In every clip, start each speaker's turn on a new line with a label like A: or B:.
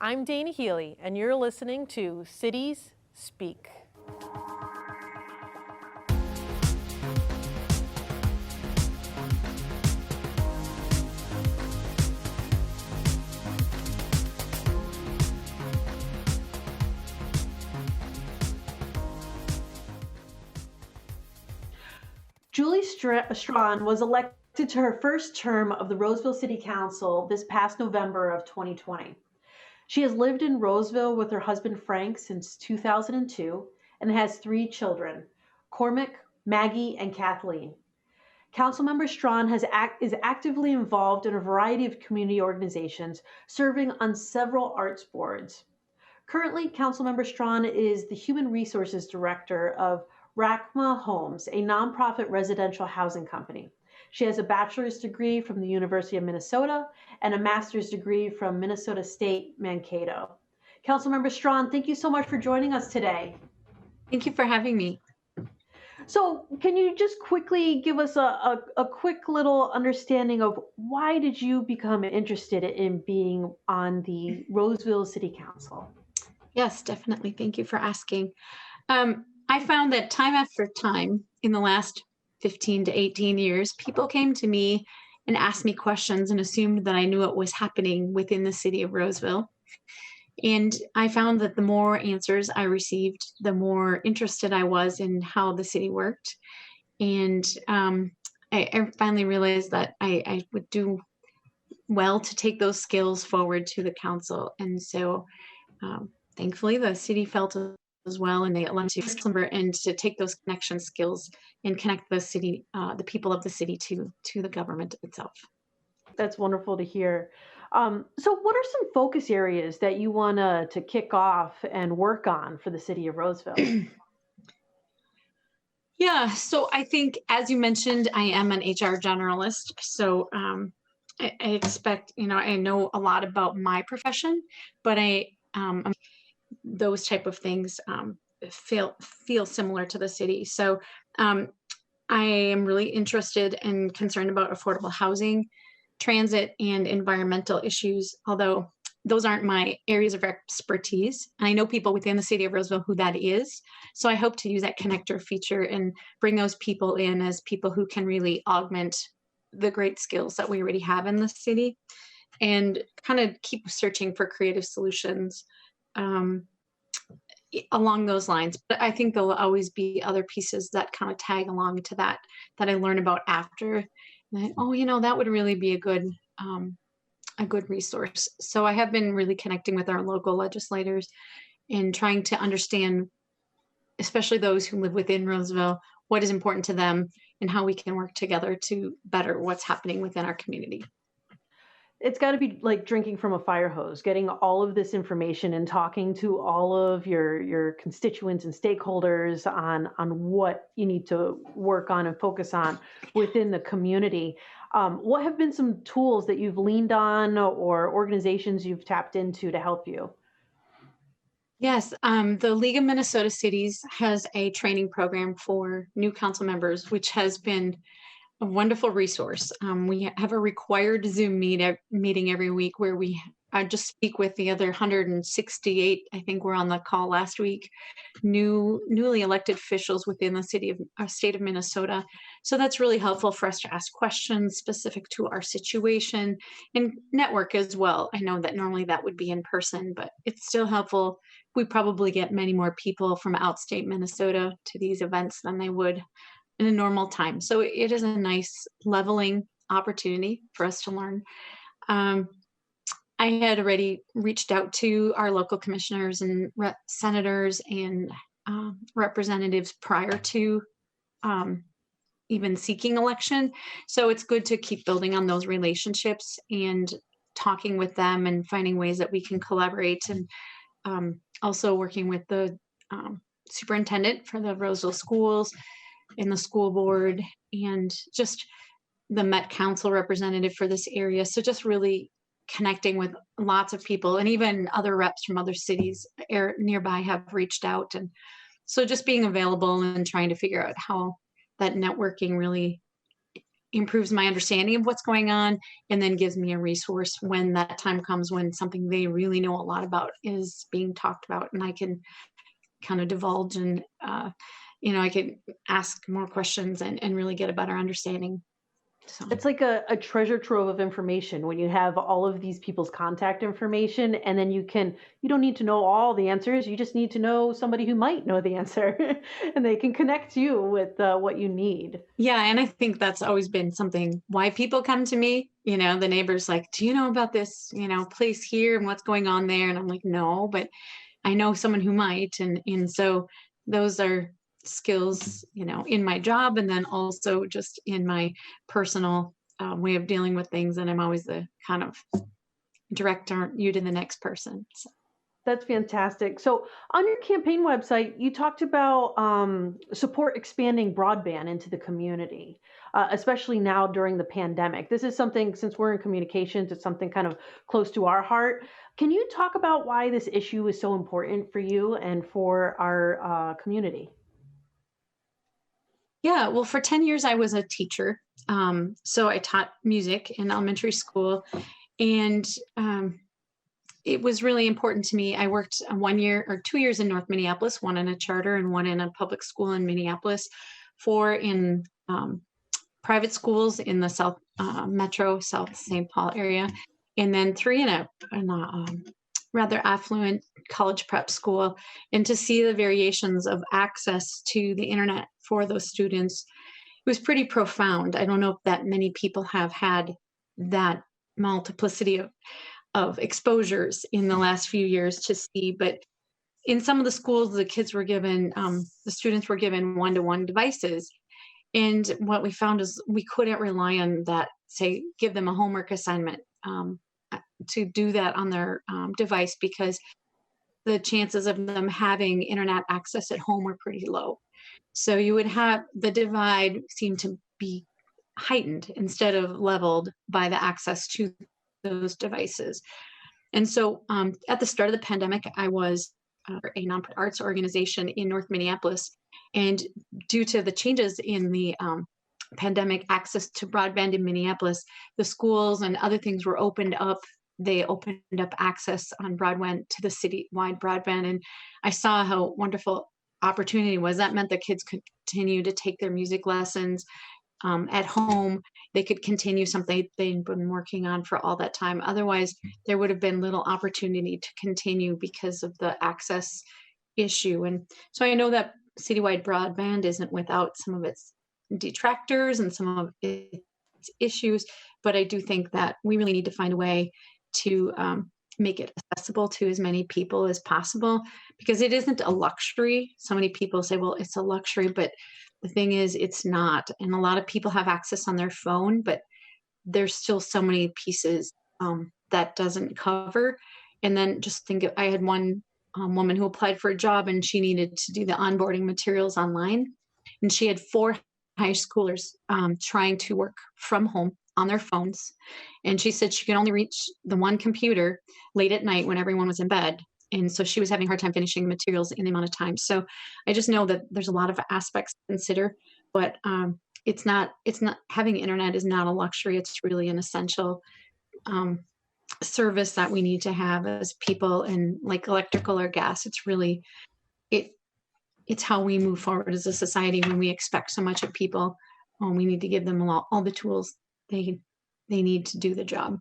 A: I'm Dana Healy, and you're listening to Cities Speak. Julie Strahan was elected to her first term of the Roseville City Council this past November of 2020. She has lived in Roseville with her husband Frank since 2002 and has 3 children, Cormac, Maggie, and Kathleen. Councilmember Strahan is actively involved in a variety of community organizations, serving on several arts boards. Currently, Councilmember Strahan is the Human Resources Director of Rakma Homes, a nonprofit residential housing company. She has a bachelor's degree from the University of Minnesota and a master's degree from Minnesota State Mankato. Councilmember Strahan, thank you so much for joining us today.
B: Thank you for having me.
A: So can you just quickly give us a quick little understanding of why did you become interested in being on the Roseville City Council?
B: Yes, definitely. Thank you for asking. I found that time after time in the last 15 to 18 years, people came to me and asked me questions and assumed that I knew what was happening within the city of Roseville. And I found that the more answers I received, the more interested I was in how the city worked. And I finally realized that I would do well to take those skills forward to the council. And so thankfully, the city felt as well, and they allowed me to take those connection skills and connect the city, the people of the city to the government itself.
A: That's wonderful to hear. So what are some focus areas that you want to kick off and work on for the city of Roseville?
B: Yeah, so I think, as you mentioned, I am an HR generalist. So I expect, I know a lot about my profession, but those type of things feel similar to the city. So I am really interested and concerned about affordable housing, transit, and environmental issues, although those aren't my areas of expertise. And I know people within the city of Roseville who that is. So I hope to use that connector feature and bring those people in as people who can really augment the great skills that we already have in the city and kind of keep searching for creative solutions along those lines. But I think there'll always be other pieces that kind of tag along to that I learn about after. And that would really be a good resource. So I have been really connecting with our local legislators and trying to understand, especially those who live within Roseville, what is important to them and how we can work together to better what's happening within our community.
A: It's got to be like drinking from a fire hose, getting all of this information and talking to all of your constituents and stakeholders on what you need to work on and focus on within the community. What have been some tools that you've leaned on or organizations you've tapped into to help you?
B: Yes, the League of Minnesota Cities has a training program for new council members, which has been a wonderful resource. We have a required Zoom meeting every week where I just speak with the other 168, I think were on the call last week, newly elected officials within the state of Minnesota. So that's really helpful for us to ask questions specific to our situation and network as well. I know that normally that would be in person, but it's still helpful. We probably get many more people from outstate Minnesota to these events than they would in a normal time. So it is a nice leveling opportunity for us to learn. I had already reached out to our local commissioners and senators and representatives prior to even seeking election. So it's good to keep building on those relationships and talking with them and finding ways that we can collaborate, and also working with the superintendent for the Roseville schools in the school board and just the Met Council representative for this area. So just really connecting with lots of people, and even other reps from other cities nearby have reached out. And so just being available and trying to figure out how that networking really improves my understanding of what's going on, and then gives me a resource when that time comes when something they really know a lot about is being talked about, and I can kind of divulge and I can ask more questions and really get a better understanding. So
A: It's like a treasure trove of information when you have all of these people's contact information, and then you don't need to know all the answers. You just need to know somebody who might know the answer, and they can connect you with what you need.
B: yeah, and I think that's always been something why people come to me. The neighbors like, do you know about this, place here and what's going on there? And I'm like, no, but I know someone who might. And so those are skills, in my job, and then also just in my personal way of dealing with things. And I'm always the kind of director you to the next person. So.
A: That's fantastic. So, on your campaign website, you talked about support expanding broadband into the community, especially now during the pandemic. This is something, since we're in communications, it's something kind of close to our heart. Can you talk about why this issue is so important for you and for our community?
B: Yeah, well, for 10 years, I was a teacher. So I taught music in elementary school. And it was really important to me. I worked 1 year or 2 years in North Minneapolis, one in a charter and one in a public school in Minneapolis, four in private schools in the South Metro, South St. Paul area, and then three in a rather affluent college prep school. And to see the variations of access to the internet for those students, it was pretty profound. I don't know if that many people have had that multiplicity of exposures in the last few years to see, but in some of the schools, the students were given one-to-one devices. And what we found is we couldn't rely on that, say, give them a homework assignment to do that on their device, because the chances of them having internet access at home were pretty low. So you would have the divide seem to be heightened instead of leveled by the access to those devices. And so at the start of the pandemic, I was a nonprofit arts organization in North Minneapolis. And due to the changes in the pandemic access to broadband in Minneapolis, the schools and other things were opened up. They opened up access on broadband to the citywide broadband. And I saw how wonderful opportunity was. That meant that kids could continue to take their music lessons at home. They could continue something they'd been working on for all that time. Otherwise, there would have been little opportunity to continue because of the access issue. And so I know that citywide broadband isn't without some of its detractors and some of its issues, but I do think that we really need to find a way to make it accessible to as many people as possible, because it isn't a luxury. So many people say, well, it's a luxury, but the thing is, it's not. And a lot of people have access on their phone, but there's still so many pieces that doesn't cover. And then just think I had one woman who applied for a job, and she needed to do the onboarding materials online. And she had four high schoolers trying to work from home on their phones. And she said she could only reach the one computer late at night when everyone was in bed. And so she was having a hard time finishing the materials in the amount of time. So I just know that there's a lot of aspects to consider, but it's not having internet is not a luxury. It's really an essential service that we need to have as people, and like electrical or gas. It's really, it's how we move forward as a society when we expect so much of people. We need to give them all the tools they need to do the job.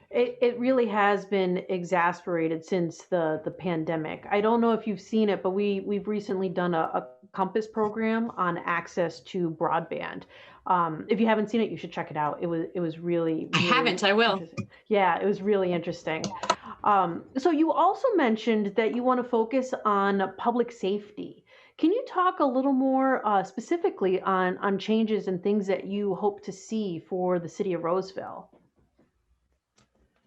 A: It really has been exasperated since the pandemic. I don't know if you've seen it, but we've recently done a Compass program on access to broadband. If you haven't seen it, you should check it out. It was really,
B: I
A: really
B: haven't. I will.
A: interesting. Yeah, it was really interesting. So you also mentioned that you want to focus on public safety. Can you talk a little more specifically on changes and things that you hope to see for the city of Roseville?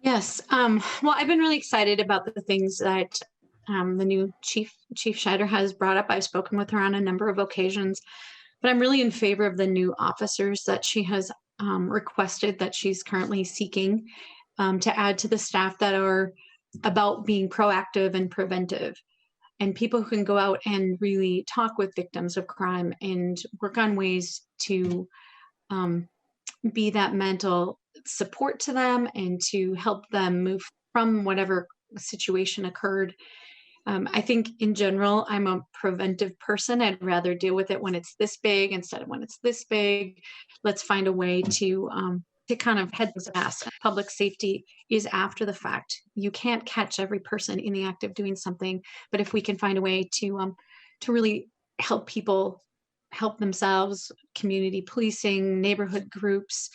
B: Yes. Well, I've been really excited about the things that the new Chief Schneider has brought up. I've spoken with her on a number of occasions, but I'm really in favor of the new officers that she has requested, that she's currently seeking to add to the staff, that are about being proactive and preventive, and people who can go out and really talk with victims of crime and work on ways to be that mental support to them and to help them move from whatever situation occurred. I think in general, I'm a preventive person. I'd rather deal with it when it's this big instead of when it's this big. Let's find a way to kind of head this past. Public safety is after the fact. You can't catch every person in the act of doing something, but if we can find a way to really help people help themselves, community policing, neighborhood groups,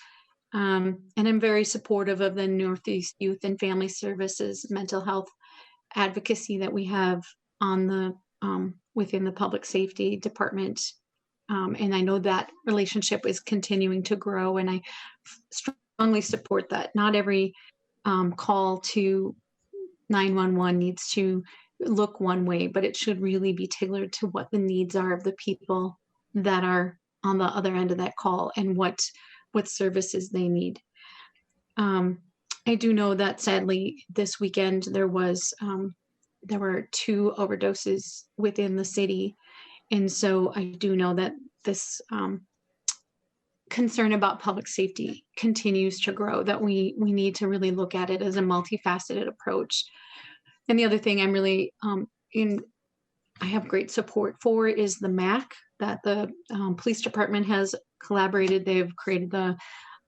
B: and I'm very supportive of the Northeast Youth and Family Services mental health advocacy that we have on the within the public safety department. And I know that relationship is continuing to grow, and I strongly support that. Not every call to 911 needs to look one way, but it should really be tailored to what the needs are of the people that are on the other end of that call and what services they need. I do know that sadly this weekend there were 2 overdoses within the city, and so I do know that this concern about public safety continues to grow. That we need to really look at it as a multifaceted approach. And the other thing I'm really in I have great support for is the MAC that the police department has collaborated. They've created the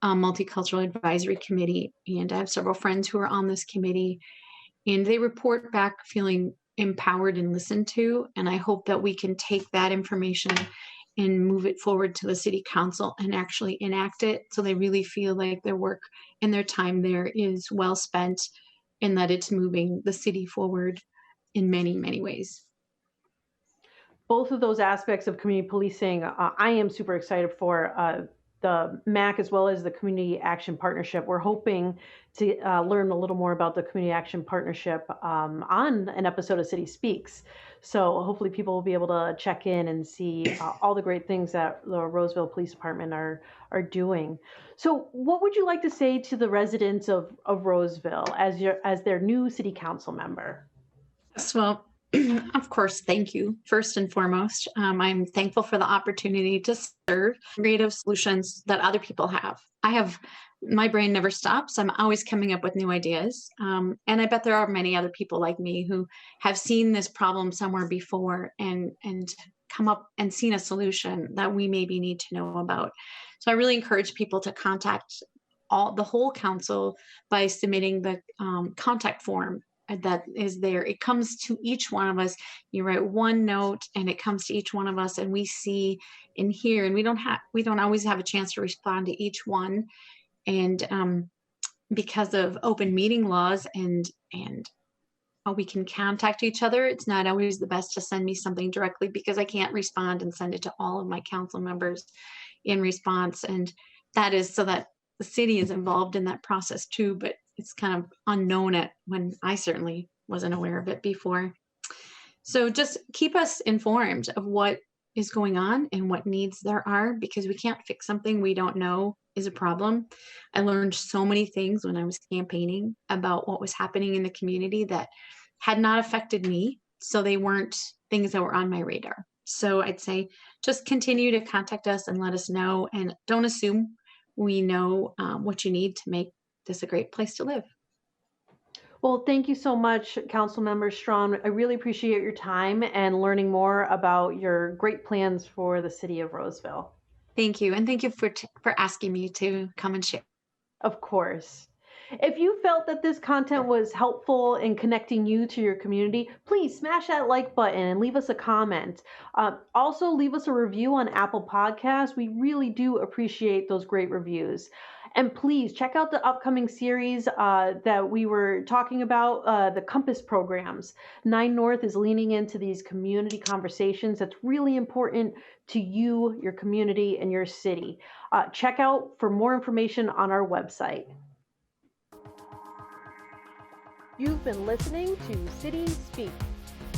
B: Multicultural Advisory Committee, and I have several friends who are on this committee, and they report back feeling empowered and listened to. And I hope that we can take that information and move it forward to the city council and actually enact it so they really feel like their work and their time there is well spent and that it's moving the city forward in many, many ways.
A: Both of those aspects of community policing, I am super excited for. The MAC as well as the Community Action Partnership. We're hoping to learn a little more about the Community Action Partnership on an episode of City Speaks. So hopefully people will be able to check in and see all the great things that the Roseville Police Department are doing. So what would you like to say to the residents of Roseville as their new city council member?
B: Yes, well, of course, thank you. First and foremost, I'm thankful for the opportunity to serve creative solutions that other people have. My brain never stops. I'm always coming up with new ideas. And I bet there are many other people like me who have seen this problem somewhere before and come up and seen a solution that we maybe need to know about. So I really encourage people to contact the whole council by submitting the contact form that is there. It comes to each one of us. You write one note and it comes to each one of us, and we see and hear, and we don't always have a chance to respond to each one. And because of open meeting laws and we can contact each other, it's not always the best to send me something directly because I can't respond and send it to all of my council members in response. And that is so that the city is involved in that process too, but it's kind of unknown when I certainly wasn't aware of it before. So just keep us informed of what is going on and what needs there are, because we can't fix something we don't know is a problem. I learned so many things when I was campaigning about what was happening in the community that had not affected me. So they weren't things that were on my radar. So I'd say just continue to contact us and let us know, and don't assume we know what you need to make this a great place to live.
A: Well, thank you so much, Councilmember Strahan. I really appreciate your time and learning more about your great plans for the city of Roseville.
B: Thank you. And thank you for asking me to come and share.
A: Of course. If you felt that this content was helpful in connecting you to your community, please smash that like button and leave us a comment. Also, leave us a review on Apple Podcasts. We really do appreciate those great reviews. And please check out the upcoming series that we were talking about, the Compass programs. 9 North is leaning into these community conversations that's really important to you, your community, and your city. Check out for more information on our website. You've been listening to City Speak.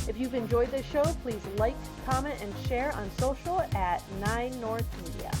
A: If you've enjoyed this show, please like, comment, and share on social at 9 North Media.